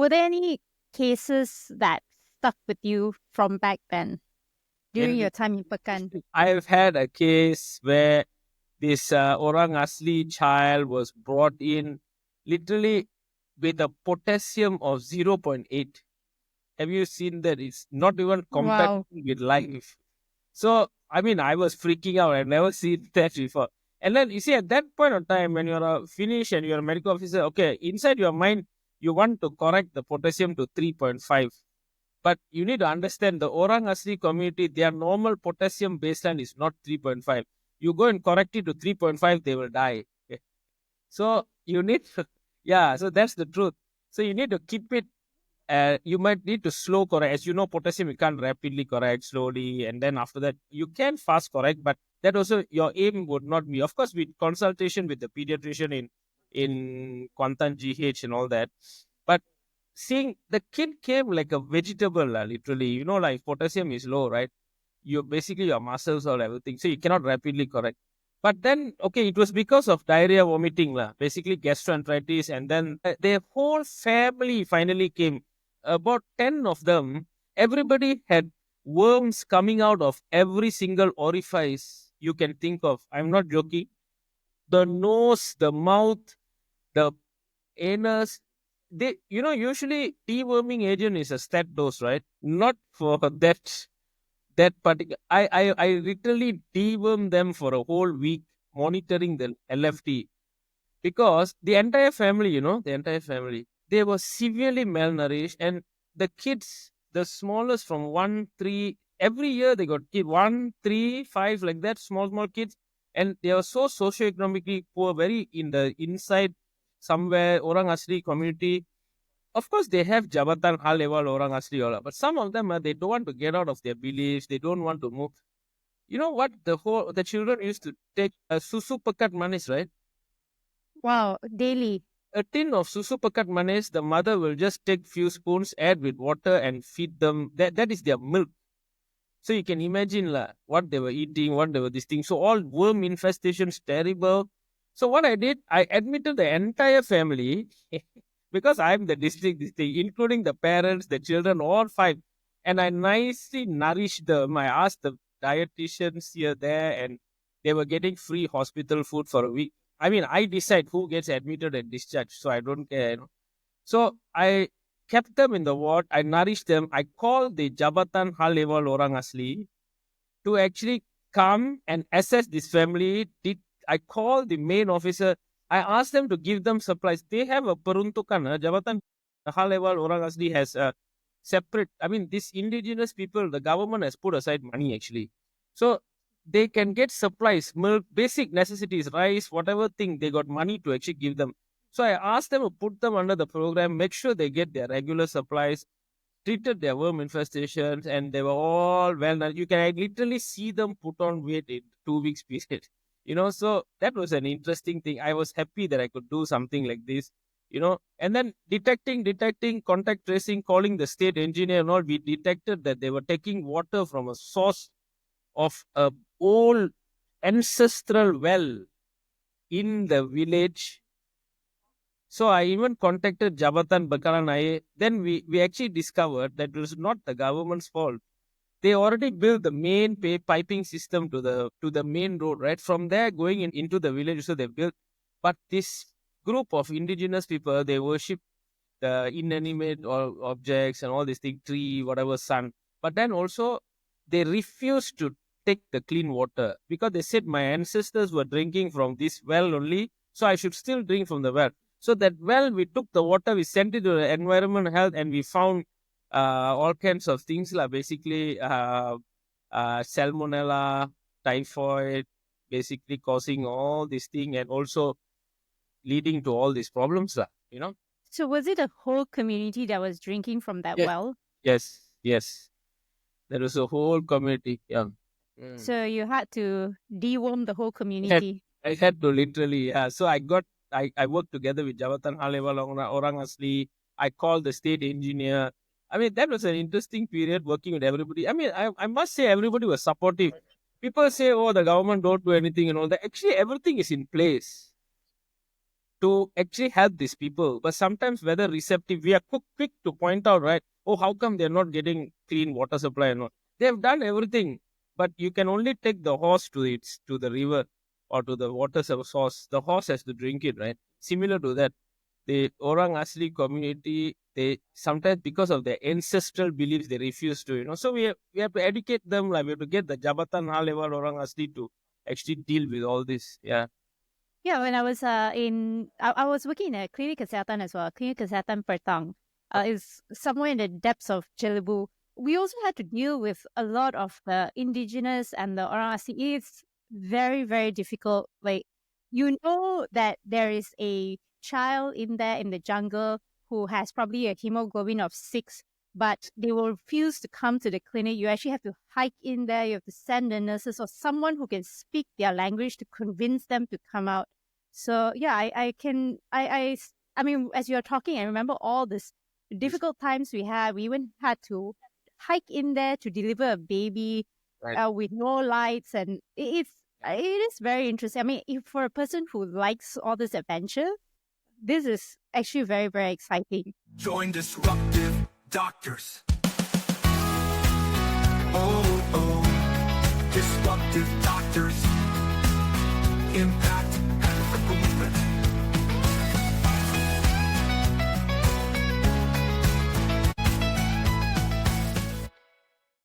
were there any cases that stuck with you from back then during And your time in Pekan? I've had a case where this Orang Asli child was brought in literally with a potassium of 0.8. Have you seen that? It's not even compatible Wow. with life. So, I mean, I was freaking out. I've never seen that before. And then you see, at that point of time, when you're a finish and you're a medical officer, okay, inside your mind, you want to correct the potassium to 3.5. But you need to understand the Orang Asli community, their normal potassium baseline is not 3.5. You go and correct it to 3.5, they will die. Okay. So you need, yeah, so that's the truth. So you need to keep it, you might need to slow correct. As you know, potassium, you can't rapidly correct, slowly. And then after that, you can fast correct, but that also your aim would not be, of course, with consultation with the pediatrician in Kuantan GH and all that. But seeing the kid came like a vegetable, literally, like potassium is low, right? You basically your muscles or everything, so you cannot rapidly correct. But then, okay, it was because of diarrhea, vomiting, basically gastroenteritis, and then their whole family finally came. About 10 of them, everybody had worms coming out of every single orifice you can think of. I'm not joking. The nose, the mouth, the anus. They, usually deworming agent is a stat dose, right? Not for that particular. I literally deworm them for a whole week, monitoring the LFT, because the entire family, the entire family, they were severely malnourished, and the kids, the smallest from 1, 3, every year they got kid 1, 3, 5, like that, small kids, and they were so socioeconomically poor, very in the inside somewhere Orang Asli community. Of course, they have jabatan hal level Orang Asli, all, but some of them they don't want to get out of their beliefs. They don't want to move. You know what? The children used to take susu pekat manis, right? Wow. Daily. A tin of susu pekat manis, the mother will just take few spoons, add with water, and feed them. That is their milk. So you can imagine what they were eating, what they were this thing. So all worm infestations, terrible. So what I did, I admitted the entire family because I'm the district, this thing, including the parents, the children, all five. And I nicely nourished them. I asked the dietitians here, there, and they were getting free hospital food for a week. I mean, I decide who gets admitted and discharged, so I don't care. So I kept them in the ward. I nourished them. I called the Jabatan Hal Level Orang Asli to actually come and assess this family. I called the main officer. I asked them to give them supplies. They have a peruntukan. Jabatan Hal Level Orang Asli has a separate. I mean, these indigenous people, the government has put aside money actually. So they can get supplies, milk, basic necessities, rice, whatever thing, they got money to actually give them. So I asked them to put them under the program, make sure they get their regular supplies, treated their worm infestations, and they were all well done. You can literally see them put on weight in 2 weeks period. So that was an interesting thing. I was happy that I could do something like this. And then detecting, contact tracing, calling the state engineer and all. We detected that they were taking water from a source of a old ancestral well in the village. So I even contacted Jabatan Bakaranai. Then we actually discovered that it was not the government's fault. They already built the main piping system to the main road, right? From there going into the village, so they built. But this group of indigenous people, they worship the inanimate or objects and all these things, tree, whatever, sun. But then also they refused to take the clean water because they said my ancestors were drinking from this well only, so I should still drink from the well. So that well, we took the water, we sent it to the environment health, and we found all kinds of things, basically salmonella, typhoid, basically causing all this thing and also leading to all these problems, So was it a whole community that was drinking from that Yeah. well? Yes, yes. There was a whole community. Yeah. Mm. So you had to deworm the whole I had, community. I had to literally, yeah. So I worked together with Jabatan Halewa Orang Asli. I called the state engineer. I mean, that was an interesting period working with everybody. I mean, I must say everybody was supportive. People say, oh, the government don't do anything and all that. Actually, everything is in place. to actually help these people. But sometimes whether receptive, we are quick to point out, right? Oh, how come they're not getting clean water supply or not? They have done everything, but you can only take the horse to the river or to the water source. The horse has to drink it, right? Similar to that, the Orang Asli community, they sometimes because of their ancestral beliefs, they refuse to, So we have to educate them, like we have to get the Jabatan Hal Ewan Orang Asli to actually deal with all this. Yeah. Yeah, when I was I was working in a clinic kesihatan as well. Clinic kesihatan Pertang is somewhere in the depths of Jelebu. We also had to deal with a lot of the indigenous and the orang asli. It's very, very difficult. Like, you know that there is a child in there in the jungle who has probably a hemoglobin of 6, but they will refuse to come to the clinic. You actually have to hike in there. You have to send the nurses or someone who can speak their language to convince them to come out. So yeah, I mean, as you're talking, I remember all this difficult times we had. We even had to hike in there to deliver a baby Right. with no lights, and it is very interesting. I mean, if for a person who likes all this adventure, this is actually very, very exciting. Join disruptive doctors. Oh, disruptive doctors. Impact.